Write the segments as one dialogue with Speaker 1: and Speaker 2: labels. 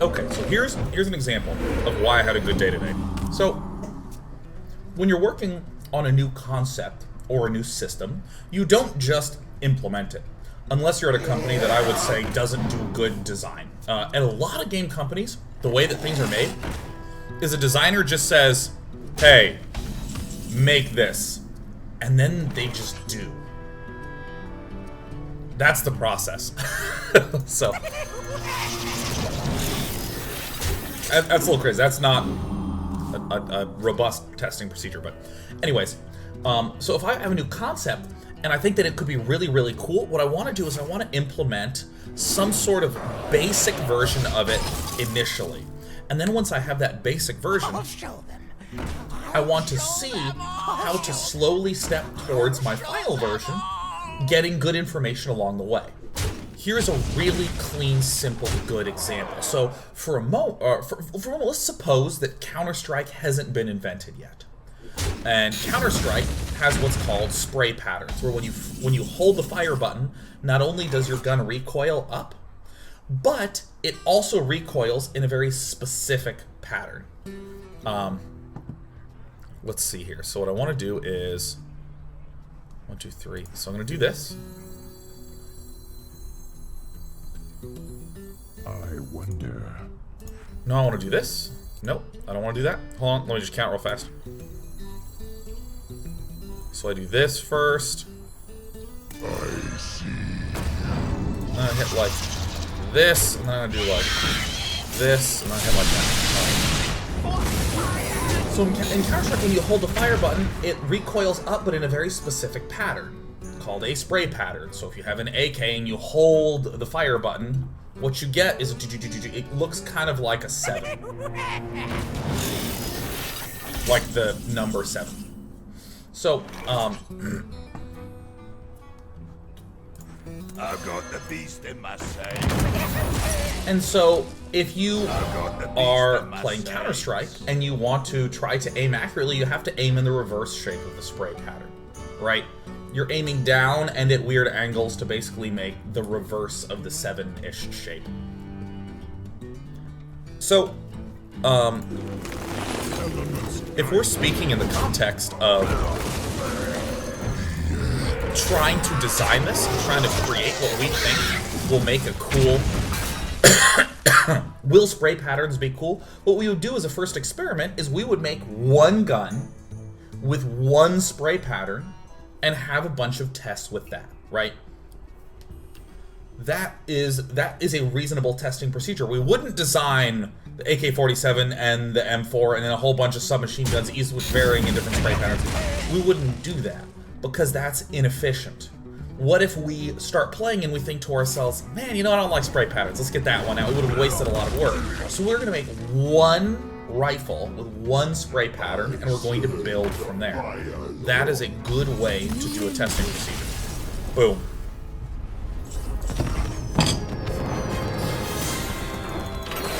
Speaker 1: Okay, so here's an example of why I had a good day today. So, when you're working on a new concept or a new system, you don't just implement it. Unless you're at a company that I would say doesn't do good design. At a lot of game companies, the way that things are made is a designer just says, hey, make this. And then they just do. That's the process. So, that's a little crazy. That's not a robust testing procedure, but anyways. So if I have a new concept, and I think that it could be really, really cool, what I want to do is I want to implement some sort of basic version of it initially. And then once I have that basic version, I want to see how to slowly step towards my final version, getting good information along the way. Here's a really clean, simple, good example. So for a moment, let's suppose that Counter-Strike hasn't been invented yet. And Counter-Strike has what's called spray patterns, where when you hold the fire button, not only does your gun recoil up, but it also recoils in a very specific pattern. Let's see here. So what I want to do is 1, 2, 3. So I'm going to do this.
Speaker 2: I wonder.
Speaker 1: No, I want to do this. Nope, I don't want to do that. Hold on, let me just count real fast. So I do this first.
Speaker 2: I see.
Speaker 1: And I hit like this, and then I do like this, and I hit like that. So in Counter-Strike, when you hold the fire button, it recoils up, but in a very specific pattern, called a spray pattern. So if you have an AK and you hold the fire button, what you get is it looks kind of like a 7. Like the number 7. So,
Speaker 3: I've got the beast in my safe.
Speaker 1: And so, if you are playing Counter-Strike and you want to try to aim accurately, you have to aim in the reverse shape of the spray pattern, right? You're aiming down and at weird angles to basically make the reverse of the 7-ish shape. So, if we're speaking in the context of trying to design this, trying to create what we think will make a cool... will spray patterns be cool? What we would do as a first experiment is we would make one gun with one spray pattern and have a bunch of tests with that, right? That is a reasonable testing procedure. We wouldn't design the AK-47 and the M4 and then a whole bunch of submachine guns, each with varying in different spray patterns. We wouldn't do that because that's inefficient. What if we start playing and we think to ourselves, man, you know, I don't like spray patterns. Let's get that one out. We would have wasted a lot of work. So we're going to make one rifle with one spray pattern, and we're going to build from there. That is a good way to do a testing procedure. Boom.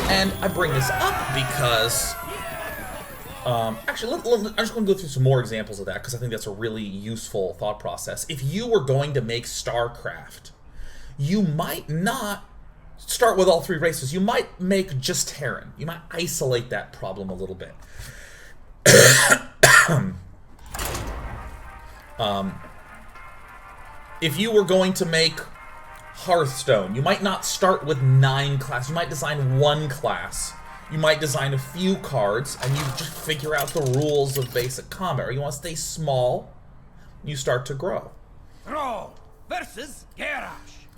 Speaker 1: And I bring this up because, actually, I'm just going to go through some more examples of that because I think that's a really useful thought process. If you were going to make StarCraft, you might not start with all 3 races. You might make just Terran. You might isolate that problem a little bit. If you were going to make Hearthstone, you might not start with 9 classes. You might design 1 class. You might design a few cards, and you just figure out the rules of basic combat. Or you want to stay small, you start to grow.
Speaker 3: Thrall versus Garrosh.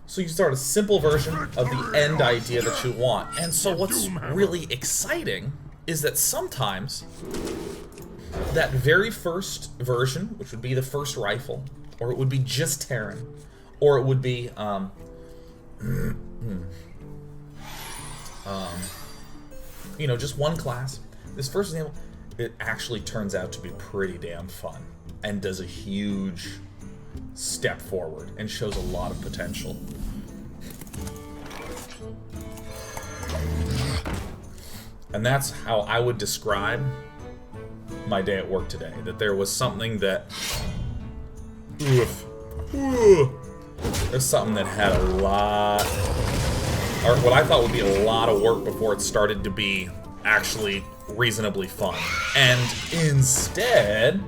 Speaker 1: So you start a simple version of the end idea that you want. And so what's really exciting is that sometimes that very first version, which would be the first rifle, or it would be just Terran, or it would be you know, just 1 class. This first example, it actually turns out to be pretty damn fun and does a huge step forward and shows a lot of potential. And that's how I would describe my day at work today. That there was something that... there's something that had a lot or what I thought would be a lot of work before it started to be actually reasonably fun. And instead,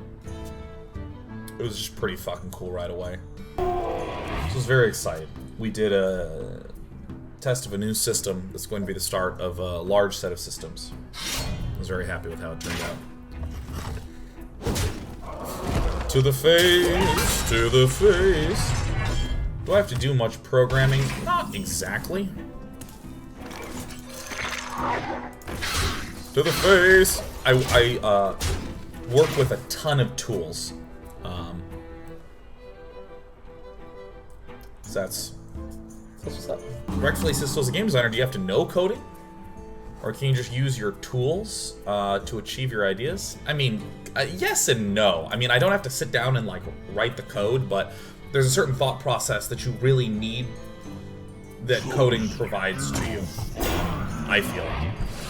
Speaker 1: it was just pretty fucking cool right away. So I was very excited. We did a test of a new system that's going to be the start of a large set of systems. I was very happy with how it turned out. To the face, to the face. Do I have to do much programming? Not exactly. To the face. I work with a ton of tools. So that's what's up. Rightfully Sisto, as a game designer, do you have to know coding? Or can you just use your tools to achieve your ideas? I mean, yes and no. I mean, I don't have to sit down and like write the code, but there's a certain thought process that you really need that coding provides to you, I feel.